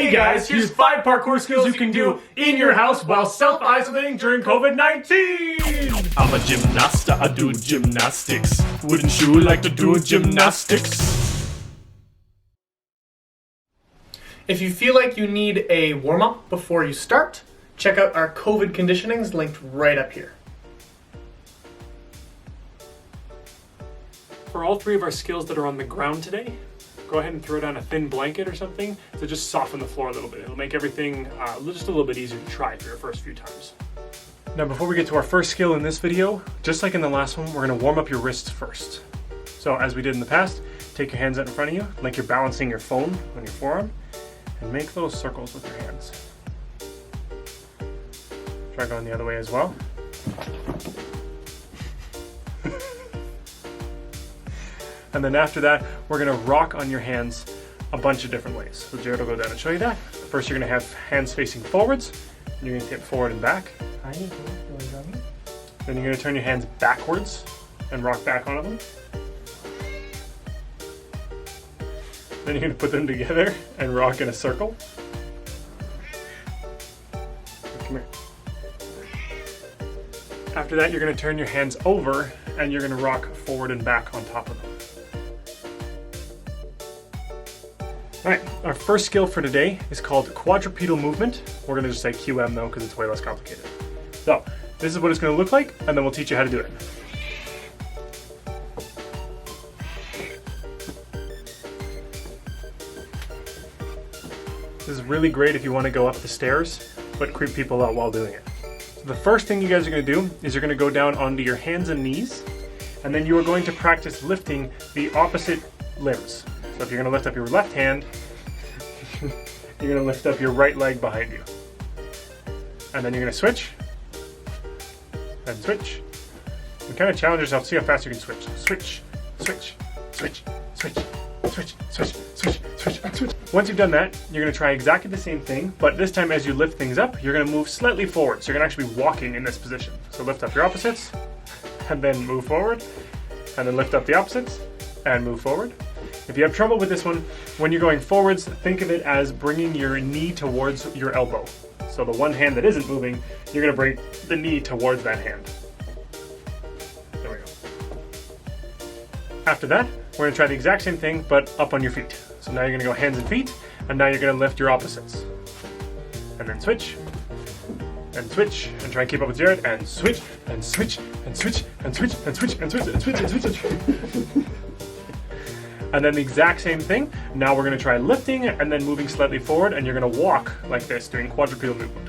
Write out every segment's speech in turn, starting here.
Hey guys, here's 5 parkour skills you can do in your house while self-isolating during COVID-19! I'm a gymnast, I do gymnastics. Wouldn't you like to do gymnastics? If you feel like you need a warm-up before you start, check out our COVID conditionings linked right up here. For all 3 of our skills that are on the ground today, go ahead and throw down a thin blanket or something to just soften the floor a little bit. It'll make everything just a little bit easier to try for your first few times. Now before we get to our first skill in this video, just like in the last one, we're going to warm up your wrists first. So as we did in the past, take your hands out in front of you, like you're balancing your phone on your forearm, and make those circles with your hands. Try going the other way as well. And then after that, we're going to rock on your hands a bunch of different ways. So Jared will go down and show you that. First, you're going to have hands facing forwards. And you're going to tip forward and back. Then you're going to turn your hands backwards and rock back onto them. Then you're going to put them together and rock in a circle. Come here. After that, you're going to turn your hands over and you're going to rock forward and back on top of them. Alright, our first skill for today is called Quadrupedal Movement. We're going to just say QM though because it's way less complicated. So, this is what it's going to look like, and then we'll teach you how to do it. This is really great if you want to go up the stairs, but creep people out while doing it. So the first thing you guys are going to do is you're going to go down onto your hands and knees, and then you are going to practice lifting the opposite limbs. So if you're going to lift up your left hand, you're going to lift up your right leg behind you. And then you're going to switch, and switch. And kind of challenge yourself, see how fast you can switch. Switch, switch, switch, switch, switch, switch, switch, switch, switch. Once you've done that, you're going to try exactly the same thing, but this time as you lift things up, you're going to move slightly forward. So you're going to actually be walking in this position. So lift up your opposites, and then move forward, and then lift up the opposites, and move forward. If you have trouble with this one, when you're going forwards, think of it as bringing your knee towards your elbow. So the one hand that isn't moving, you're going to bring the knee towards that hand. There we go. After that, we're going to try the exact same thing, but up on your feet. So now you're going to go hands and feet, and now you're going to lift your opposites. And then switch, and switch, and try and keep up with Jared, and switch, and switch, and switch, and switch, and switch, and switch, and switch, and switch, and switch. And then the exact same thing. Now we're going to try lifting and then moving slightly forward, and you're going to walk like this, doing quadrupedal movement.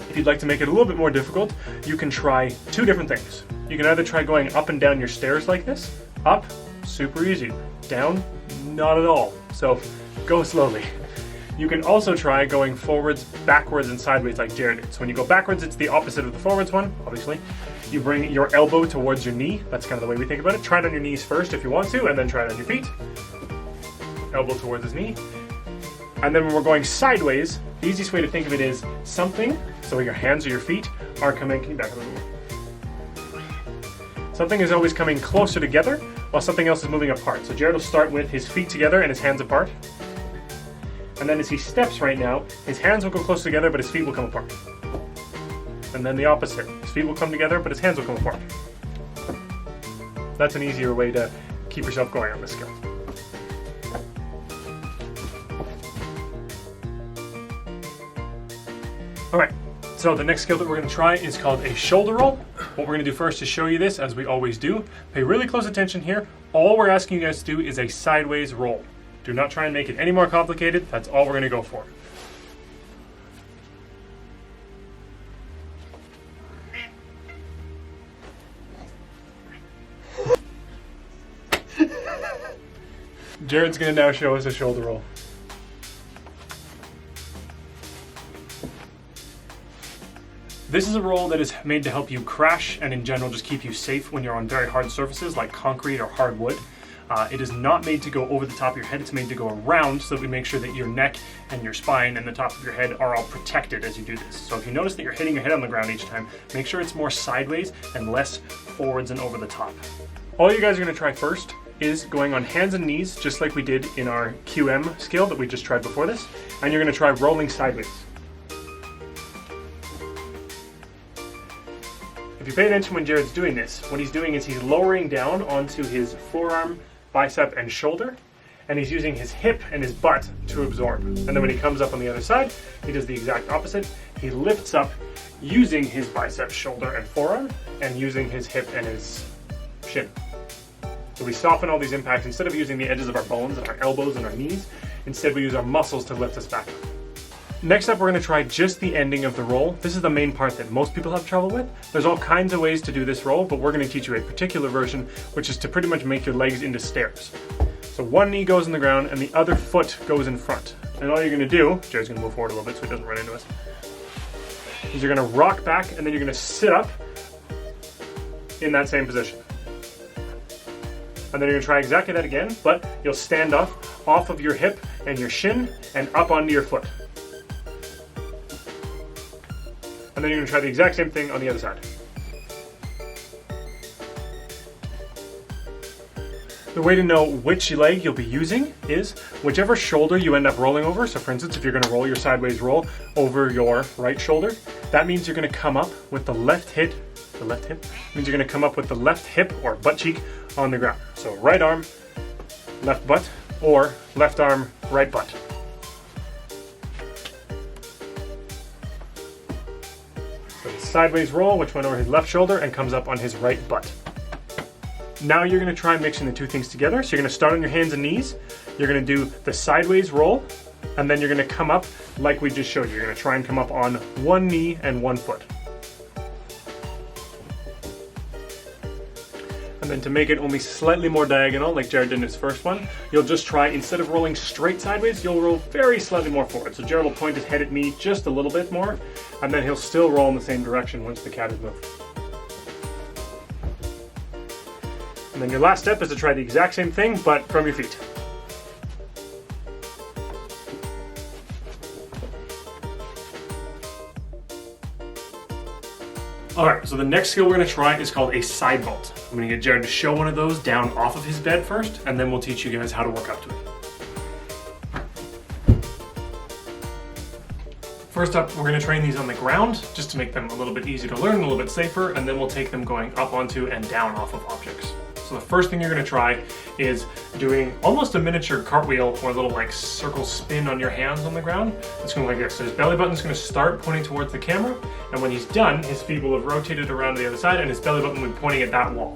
If you'd like to make it a little bit more difficult, you can try 2 different things. You can either try going up and down your stairs like this. Up, super easy. Down, not at all. So go slowly. You can also try going forwards, backwards, and sideways like Jared did. So when you go backwards, it's the opposite of the forwards one, obviously. You bring your elbow towards your knee. That's kind of the way we think about it. Try it on your knees first if you want to, and then try it on your feet. Elbow towards his knee. And then when we're going sideways, the easiest way to think of it is something, so your hands or your feet are coming, can you back a little more? Something is always coming closer together, while something else is moving apart. So Jared will start with his feet together and his hands apart. And then as he steps right now, his hands will go close together, but his feet will come apart. And then the opposite. His feet will come together, but his hands will come apart. That's an easier way to keep yourself going on this skill. Alright, so the next skill that we're going to try is called a shoulder roll. What we're going to do first is show you this, as we always do. Pay really close attention here. All we're asking you guys to do is a sideways roll. Do not try and make it any more complicated. That's all we're going to go for. Jared's going to now show us a shoulder roll. This is a roll that is made to help you crash and in general just keep you safe when you're on very hard surfaces like concrete or hardwood. It is not made to go over the top of your head, it's made to go around so that we make sure that your neck and your spine and the top of your head are all protected as you do this. So if you notice that you're hitting your head on the ground each time, make sure it's more sideways and less forwards and over the top. All you guys are going to try first is going on hands and knees, just like we did in our QM skill that we just tried before this. And you're going to try rolling sideways. If you pay attention when Jared's doing this, what he's doing is he's lowering down onto his forearm, bicep, and shoulder, and he's using his hip and his butt to absorb. And then when he comes up on the other side, he does the exact opposite. He lifts up using his bicep, shoulder, and forearm, and using his hip and his shin. So we soften all these impacts. Instead of using the edges of our bones and our elbows and our knees, instead we use our muscles to lift us back up. Next up, we're going to try just the ending of the roll. This is the main part that most people have trouble with. There's all kinds of ways to do this roll, but we're going to teach you a particular version, which is to pretty much make your legs into stairs. So one knee goes in the ground and the other foot goes in front. And all you're going to do, Jared's going to move forward a little bit so he doesn't run into us, is you're going to rock back and then you're going to sit up in that same position. And then you're going to try exactly that again, but you'll stand up off of your hip and your shin and up onto your foot. And then you're going to try the exact same thing on the other side. The way to know which leg you'll be using is whichever shoulder you end up rolling over. So for instance, if you're going to roll your sideways roll over your right shoulder, that means you're going to come up with the left hip. The left hip means you're going to come up with the left hip or butt cheek on the ground. So right arm, left butt, or left arm, right butt. So sideways roll, which went over his left shoulder and comes up on his right butt. Now you're going to try mixing the two things together. So you're going to start on your hands and knees. You're going to do the sideways roll, and then you're going to come up like we just showed you. You're going to try and come up on one knee and one foot. And then to make it only slightly more diagonal, like Jared did in his first one, you'll just try, instead of rolling straight sideways, you'll roll very slightly more forward. So Jared will point his head at me just a little bit more, and then he'll still roll in the same direction once the cat is moved. And then your last step is to try the exact same thing, but from your feet. Alright, so the next skill we're going to try is called a side vault. I'm going to get Jared to show one of those down off of his bed first, and then we'll teach you guys how to work up to it. First up, we're going to train these on the ground, just to make them a little bit easier to learn, a little bit safer, and then we'll take them going up onto and down off of objects. So the first thing you're going to try is doing almost a miniature cartwheel or a little like circle spin on your hands on the ground. It's going to like this. So his belly button's going to start pointing towards the camera, and when he's done, his feet will have rotated around to the other side and his belly button will be pointing at that wall.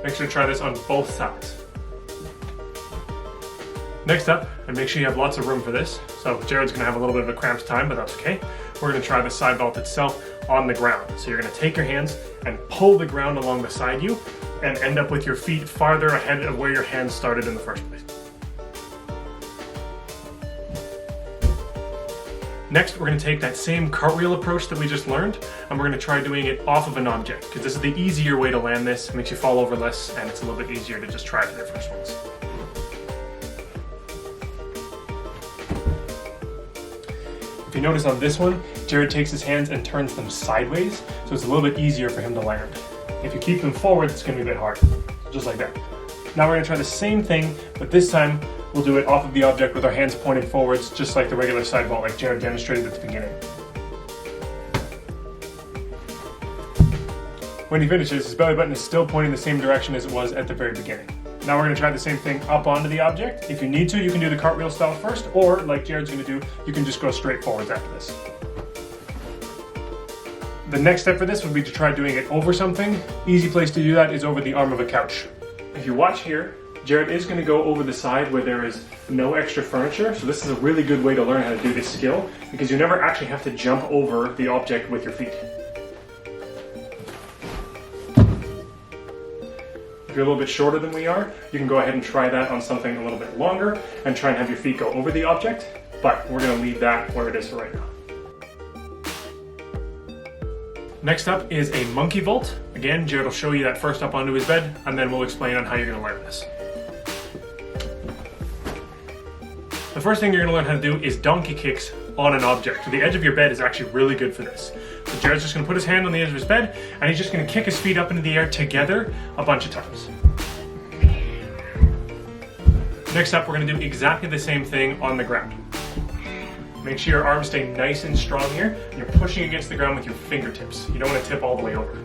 Make sure to try this on both sides. Next up, and make sure you have lots of room for this. So Jared's going to have a little bit of a cramped time, but that's okay. We're going to try the side vault itself on the ground. So you're going to take your hands and pull the ground along beside you and end up with your feet farther ahead of where your hands started in the first place. Next, we're going to take that same cartwheel approach that we just learned, and we're going to try doing it off of an object, because this is the easier way to land this. It makes you fall over less, and it's a little bit easier to just try for your first ones. If you notice on this one, Jared takes his hands and turns them sideways, so it's a little bit easier for him to land. If you keep them forward, it's going to be a bit hard, just like that. Now we're going to try the same thing, but this time we'll do it off of the object with our hands pointed forwards, just like the regular side vault, like Jared demonstrated at the beginning. When he finishes, his belly button is still pointing the same direction as it was at the very beginning. Now we're going to try the same thing up onto the object. If you need to, you can do the cartwheel style first, or like Jared's going to do, you can just go straight forwards after this. The next step for this would be to try doing it over something. Easy place to do that is over the arm of a couch. If you watch here, Jared is going to go over the side where there is no extra furniture, so this is a really good way to learn how to do this skill, because you never actually have to jump over the object with your feet. If you're a little bit shorter than we are, you can go ahead and try that on something a little bit longer and try and have your feet go over the object, but we're going to leave that where it is for right now. Next up is a monkey vault. Again, Jared will show you that first up onto his bed, and then we'll explain on how you're going to learn this. The first thing you're going to learn how to do is donkey kicks on an object. So the edge of your bed is actually really good for this. So Jared's just going to put his hand on the edge of his bed, and he's just going to kick his feet up into the air together a bunch of times. Next up, we're going to do exactly the same thing on the ground. Make sure your arms stay nice and strong here. You're pushing against the ground with your fingertips. You don't want to tip all the way over.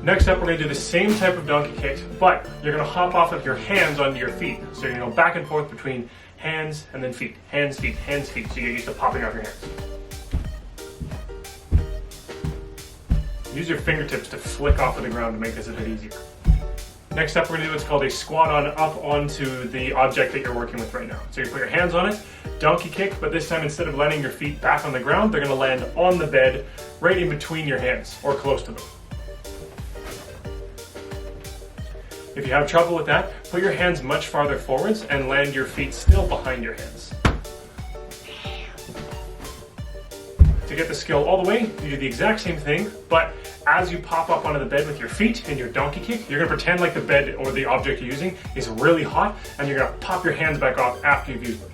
Next up, we're going to do the same type of donkey kicks, but you're going to hop off of your hands onto your feet. So you're going to go back and forth between hands and then feet. Hands, feet, hands, feet. So you get used to popping off your hands. Use your fingertips to flick off of the ground to make this a bit easier. Next up, we're going to do what's called a squat on up onto the object that you're working with right now. So you put your hands on it, donkey kick, but this time instead of landing your feet back on the ground, they're going to land on the bed right in between your hands or close to them. If you have trouble with that, put your hands much farther forwards and land your feet still behind your hands. To get the skill all the way, you do the exact same thing, but as you pop up onto the bed with your feet and your donkey kick, you're going to pretend like the bed or the object you're using is really hot, and you're going to pop your hands back off after you've used them.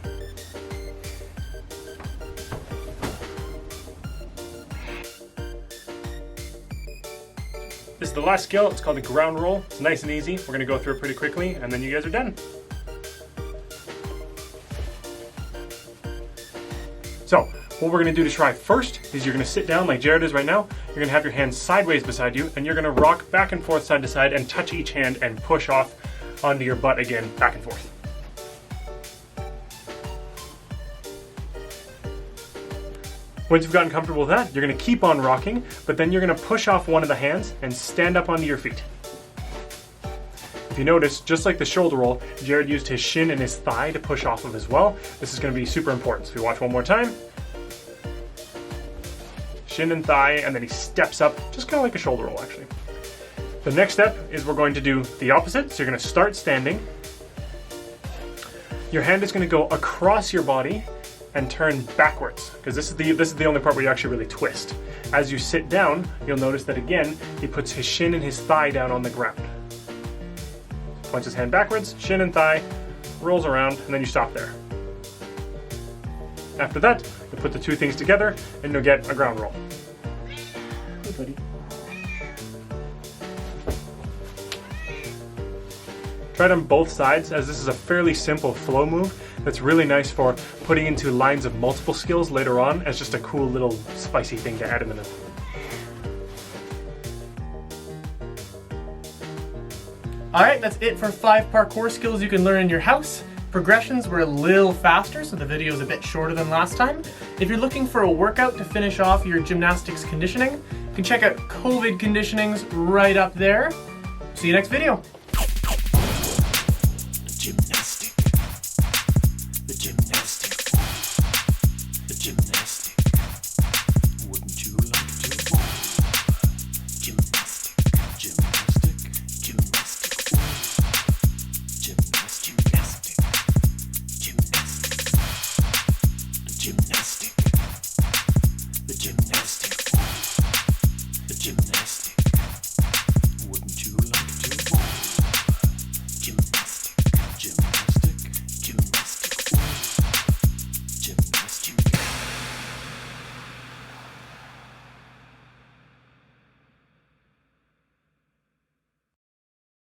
This is the last skill. It's called the ground roll. It's nice and easy. We're going to go through it pretty quickly, and then you guys are done. So, what we're going to do to try first is you're going to sit down like Jared is right now. You're going to have your hands sideways beside you, and you're going to rock back and forth side to side and touch each hand and push off onto your butt again, back and forth. Once you've gotten comfortable with that, you're going to keep on rocking, but then you're going to push off one of the hands and stand up onto your feet. If you notice, just like the shoulder roll, Jared used his shin and his thigh to push off of as well. This is going to be super important. So we watch one more time. Shin and thigh, and then he steps up, just kind of like a shoulder roll actually. The next step is we're going to do the opposite. So you're going to start standing. Your hand is going to go across your body and turn backwards, because this is the only part where you actually really twist. As you sit down, you'll notice that again, he puts his shin and his thigh down on the ground. Points his hand backwards, shin and thigh, rolls around, and then you stop there. After that, you put the two things together, and you'll get a ground roll. Hey, buddy. Try it on both sides, as this is a fairly simple flow move that's really nice for putting into lines of multiple skills later on as just a cool little spicy thing to add in the middle. Alright, that's it for 5 parkour skills you can learn in your house. Progressions were a little faster, so the video is a bit shorter than last time. If you're looking for a workout to finish off your gymnastics conditioning, you can check out COVID conditionings right up there. See you next video.